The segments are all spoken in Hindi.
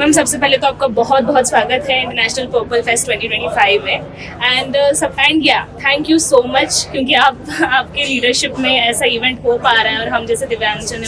मैम सबसे पहले तो आपका बहुत बहुत स्वागत है इंटरनेशनल पर्पल फेस्ट 2025 में and thank you so much क्योंकि आपके लीडरशिप में ऐसा इवेंट हो पा रहा है और हम जैसे दिव्यांगजन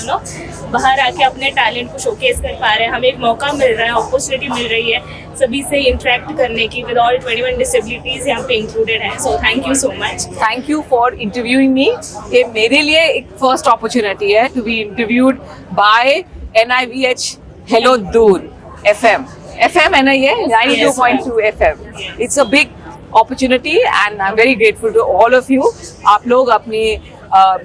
बाहर आके अपने टैलेंट को शोकेस कर पा रहे हैं। हमें एक मौका मिल रहा है, अपॉर्चुनिटी मिल रही है सभी से इंटरेक्ट करने की विद ऑल 21 डिसेबिलिटीज यहाँ पे इंक्लूडेड है। So thank you so much. Thank you for interviewing me. ये मेरे लिए एक फर्स्ट अपॉर्चुनिटी है to be interviewed by NIVH hello दूर FM है ना ये 92.2 FM। It's a big opportunity and I'm very grateful to all of you। आप लोग अपने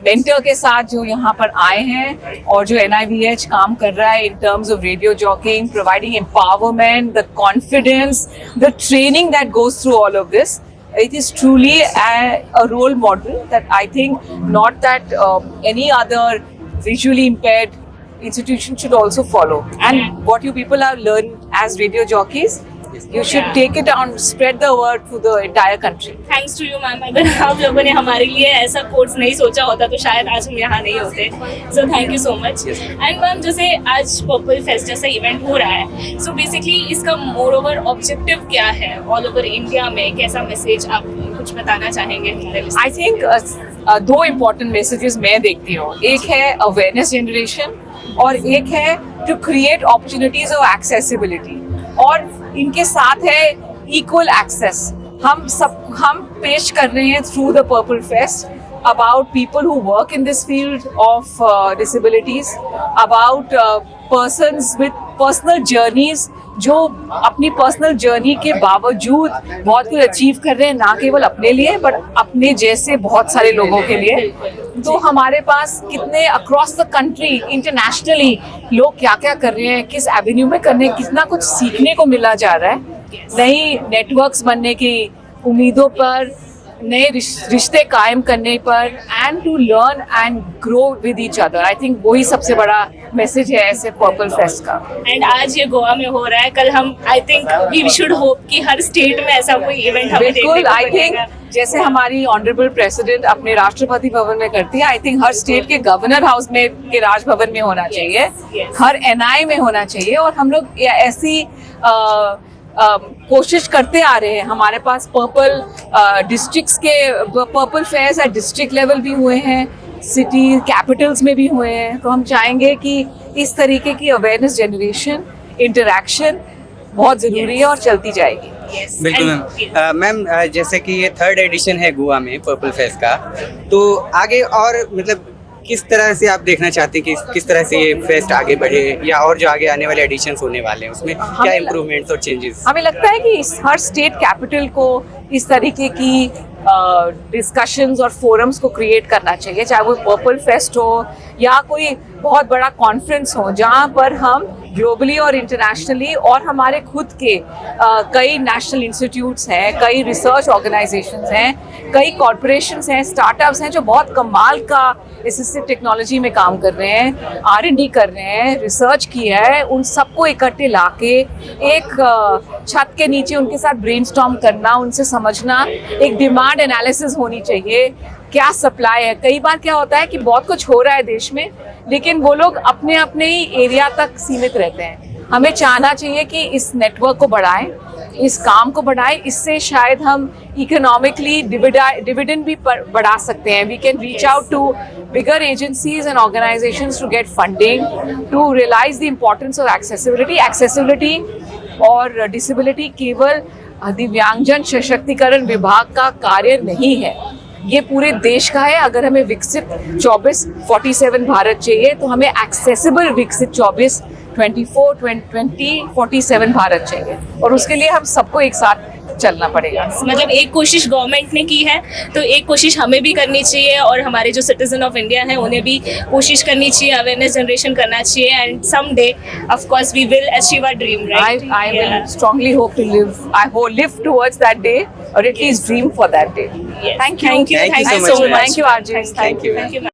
मेंटर के साथ जो यहाँ पर आए हैं और जो NIVH काम कर रहा है in terms of radio jockeying, providing empowerment, the confidence, the training that goes through all of this, it is truly a role model that I think not that any other visually impaired institution should also follow. And what you people have learned as radio jockeys, you should take it on, spread the word to the entire country. Thanks to you ma'am. अगर आप लोगों ने हमारे लिए ऐसा कोर्स नहीं सोचा होता तो शायद आज हम यहाँ नहीं होते। So thank you so much। And ma'am जैसे आज पर्पल फेस्ट जैसा इवेंट हो रहा है, so basically इसका मोर ओवर ऑब्जेक्टिव क्या है ऑल ओवर इंडिया में, कैसा मैसेज आप कुछ बताना चाहेंगे हमारे लिए? I think दो important messages मैं देखती हूँ। एक है awareness generation और एक है to create opportunities of accessibility और इनके साथ है इक्वल एक्सेस। हम पेश कर रहे हैं through the purple fest about people who work in this field of disabilities, about persons with personal journeys जो अपनी पर्सनल जर्नी के बावजूद बहुत कुछ अचीव कर रहे हैं, ना केवल अपने लिए बट अपने जैसे बहुत सारे लोगों के लिए। तो हमारे पास कितने अक्रॉस द कंट्री इंटरनेशनली लोग क्या क्या कर रहे हैं, किस एवेन्यू में करने, कितना कुछ सीखने को मिला जा रहा है। नई नेटवर्क्स बनने की उम्मीदों पर, नए रिश्ते कायम करने पर and to learn and grow with each other. I think वही सबसे बड़ा मैसेज है ऐसे पर्पल फेस्ट का। एंड आज ये गोवा में हो रहा है, कल हम I think we should hope कि हर स्टेट में ऐसा कोई इवेंट हमें देखने को आई थिंक जैसे हमारी ऑनरेबल प्रेसिडेंट अपने राष्ट्रपति भवन में करती है, आई थिंक हर स्टेट के गवर्नर हाउस में के राजभवन में होना चाहिए, हर NI में होना चाहिए। और हम लोग ऐसी कोशिश करते आ रहे हैं। हमारे पास पर्पल डिस्ट्रिक्ट्स के purple fairs at district level भी हुए हैं, सिटी कैपिटल्स में भी हुए हैं। तो हम चाहेंगे कि इस तरीके की अवेयरनेस जनरेशन, इंटरैक्शन बहुत ज़रूरी है और चलती जाएगी। बिल्कुल मैम। जैसे कि ये 3rd एडिशन है गोवा में पर्पल फेस्ट का, तो आगे और मतलब किस तरह से आप देखना चाहते हैं कि किस तरह से ये फेस्ट आगे बढ़े, या और जो आगे आने वाले एडिशंस होने वाले हैं उसमें क्या इम्प्रूवमेंट्स और चेंजेस? हमें लगता है कि हर स्टेट कैपिटल को इस तरीके की डिस्कशंस और फोरम्स को क्रिएट करना चाहिए, चाहे वो पर्पल फेस्ट हो या कोई बहुत बड़ा कॉन्फ्रेंस हो, जहाँ पर हम ग्लोबली और इंटरनेशनली और हमारे खुद के कई नेशनल इंस्टीट्यूट्स हैं, कई रिसर्च ऑर्गेनाइजेशंस हैं, कई कॉरपोरेशंस हैं, स्टार्टअप्स हैं जो बहुत कमाल का असिस्टिव टेक्नोलॉजी में काम कर रहे हैं, R&D कर रहे हैं, रिसर्च किया है। उन सबको इकट्ठे लाके एक छत के नीचे उनके साथ ब्रेनस्टॉर्म करना, उनसे समझना, एक डिमांड एनालिसिस होनी चाहिए, क्या सप्लाई है। कई बार क्या होता है कि बहुत कुछ हो रहा है देश में, लेकिन वो लोग अपने अपने ही एरिया तक सीमित रहते हैं। हमें चाहना चाहिए कि इस नेटवर्क को बढ़ाएं, इस काम को बढ़ाएं। इससे शायद हम इकोनॉमिकली डिविडेंड भी बढ़ा सकते हैं। We can reach out to bigger agencies and organisations to get funding, to realise the importance of accessibility और डिसेबिलिटी केवल दिव्यांगजन सशक्तिकरण विभाग का कार्य नहीं है, ये पूरे देश का है। अगर हमें विकसित 24-47 भारत चाहिए तो हमें एक्सेसिबल विकसित 2047 भारत चाहिए, और उसके लिए हम सबको एक साथ चलना पड़ेगा। मतलब एक कोशिश गवर्नमेंट ने की है तो एक कोशिश हमें भी करनी चाहिए, और हमारे जो सिटीजन ऑफ इंडिया हैं उन्हें भी कोशिश करनी चाहिए, अवेयरनेस जनरेशन करना चाहिए। And some day of course we will achieve our dream, right? I will strongly hope to live towards that day, or at least dream for that day. Yes. Thank you. Thank you so much. Thank you, Arjun. Thank you.